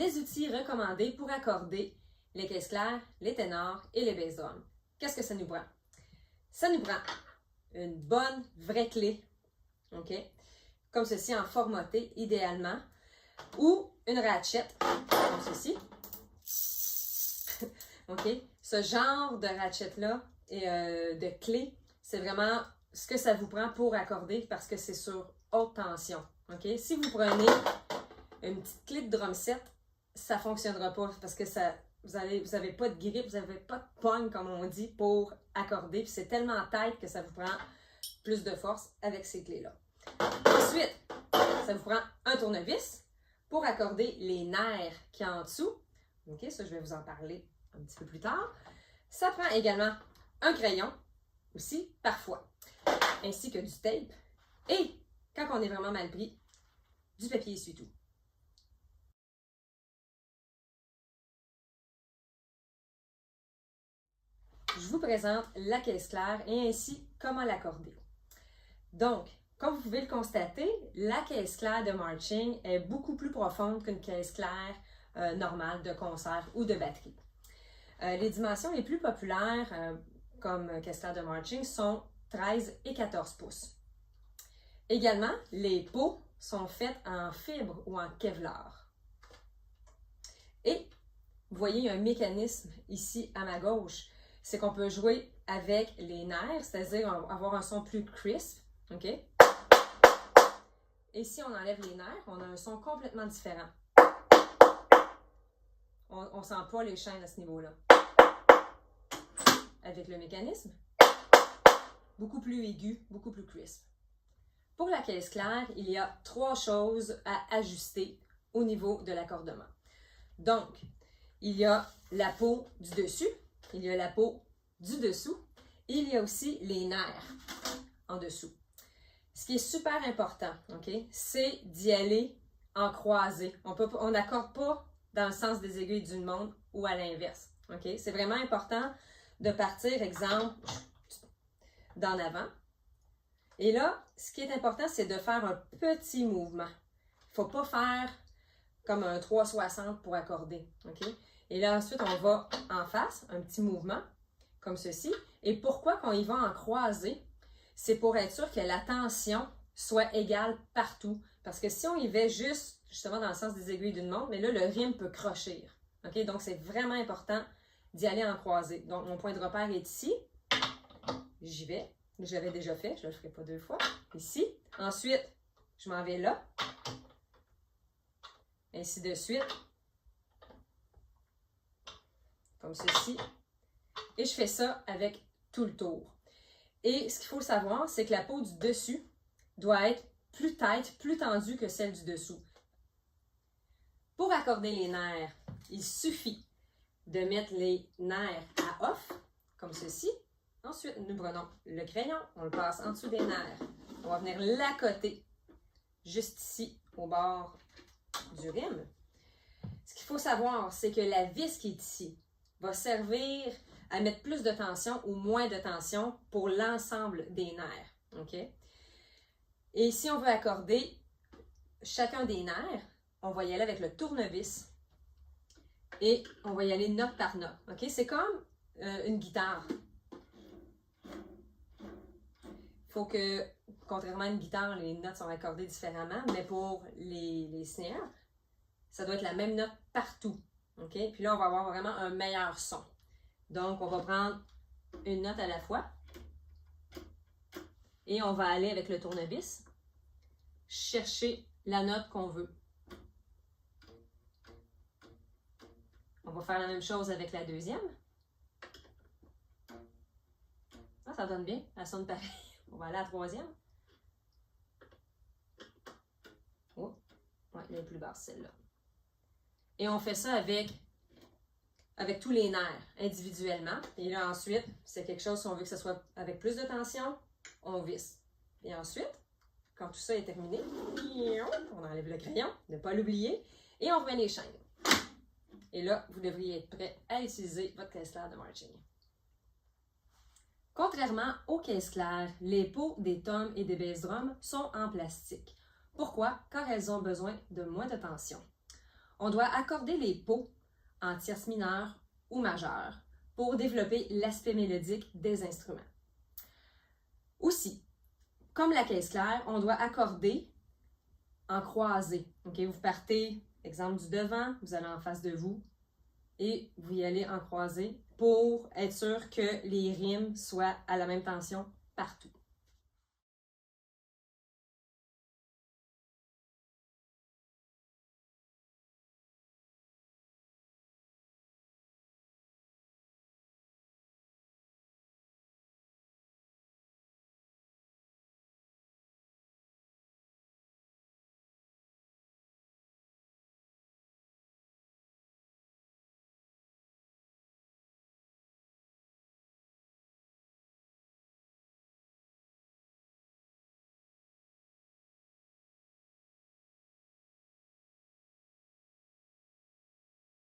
les outils recommandés pour accorder les caisses claires, les ténors et les basses drums. Qu'est-ce que ça nous prend? Ça nous prend une bonne vraie clé, ok? Comme ceci en formaté idéalement, ou une ratchet, comme ceci. Ok? Ce genre de ratchet-là et de clé, c'est vraiment ce que ça vous prend pour accorder parce que c'est sur haute tension. Ok? Si vous prenez une petite clé de drum set, ça ne fonctionnera pas parce que ça, vous n'avez pas de grippe, vous n'avez pas de pogne, comme on dit, pour accorder. Puis c'est tellement tête que ça vous prend plus de force avec ces clés-là. Ensuite, ça vous prend un tournevis pour accorder les nerfs qui sont en dessous. Ok, ça, je vais vous en parler un petit peu plus tard. Ça prend également un crayon, aussi, parfois, ainsi que du tape. Et, quand on est vraiment mal pris, du papier essuie-tout. Je vous présente la caisse claire et ainsi comment l'accorder. Donc, comme vous pouvez le constater, la caisse claire de marching est beaucoup plus profonde qu'une caisse claire normale de concert ou de batterie. Les dimensions les plus populaires comme caisse claire de marching sont 13 et 14 pouces. Également, les pots sont faits en fibre ou en Kevlar. Et vous voyez, il y a un mécanisme ici à ma gauche. C'est qu'on peut jouer avec les nerfs, c'est-à-dire avoir un son plus crisp. OK? Et si on enlève les nerfs, on a un son complètement différent. On ne sent pas les chaînes à ce niveau-là. Avec le mécanisme, beaucoup plus aigu, beaucoup plus crisp. Pour la caisse claire, il y a 3 choses à ajuster au niveau de l'accordement. Donc, il y a la peau du dessus, il y a la peau du dessous, et il y a aussi les nerfs en dessous. Ce qui est super important, okay, c'est d'y aller en croisée. On n'accorde pas dans le sens des aiguilles d'une montre ou à l'inverse. Okay? C'est vraiment important de partir, exemple, d'en avant. Et là, ce qui est important, c'est de faire un petit mouvement. Il ne faut pas faire comme un 360 pour accorder. Okay? Et là, ensuite, on va en face, un petit mouvement, comme ceci. Et pourquoi qu'on y va en croisée? C'est pour être sûr que la tension soit égale partout. Parce que si on y va justement dans le sens des aiguilles d'une montre, mais là, le rythme peut crochir. Okay? Donc, c'est vraiment important d'y aller en croisée. Donc, mon point de repère est ici. J'y vais. Je l'avais déjà fait. Je ne le ferai pas 2 fois. Ici. Ensuite, je m'en vais là. Ainsi de suite. Comme ceci. Et je fais ça avec tout le tour. Et ce qu'il faut savoir, c'est que la peau du dessus doit être plus tête, plus tendue que celle du dessous. Pour accorder les nerfs, il suffit de mettre les nerfs à off, comme ceci. Ensuite, nous prenons le crayon, on le passe en dessous des nerfs. On va venir l'accoter juste ici, au bord du rime. Ce qu'il faut savoir, c'est que la vis qui est ici va servir à mettre plus de tension ou moins de tension pour l'ensemble des nerfs. Okay? Et si on veut accorder chacun des nerfs, on va y aller avec le tournevis et on va y aller note par note. Okay? C'est comme une guitare. Il faut que, contrairement à une guitare, les notes sont accordées différemment, mais pour les snares, ça doit être la même note partout. Okay? Puis là, on va avoir vraiment un meilleur son. Donc, on va prendre une note à la fois et on va aller avec le tournevis chercher la note qu'on veut. On va faire la même chose avec la deuxième. Ah, ça donne bien, elle sonne pareil. On va aller à la troisième. Oh, ouais, elle est plus basse celle-là. Et on fait ça avec tous les nerfs individuellement. Et là, ensuite, c'est quelque chose, si on veut que ce soit avec plus de tension, on visse. Et ensuite, quand tout ça est terminé, on enlève le crayon, ne pas l'oublier, et on remet les chaînes. Et là, vous devriez être prêt à utiliser votre caisse claire de marching. Contrairement aux caisses claires, les peaux des toms et des bass drums sont en plastique. Pourquoi? Car elles ont besoin de moins de tension. On doit accorder les pots en tierce mineure ou majeure pour développer l'aspect mélodique des instruments. Aussi, comme la caisse claire, on doit accorder en croisée. Okay? Vous partez, exemple du devant, vous allez en face de vous et vous y allez en croisée pour être sûr que les rimes soient à la même tension partout.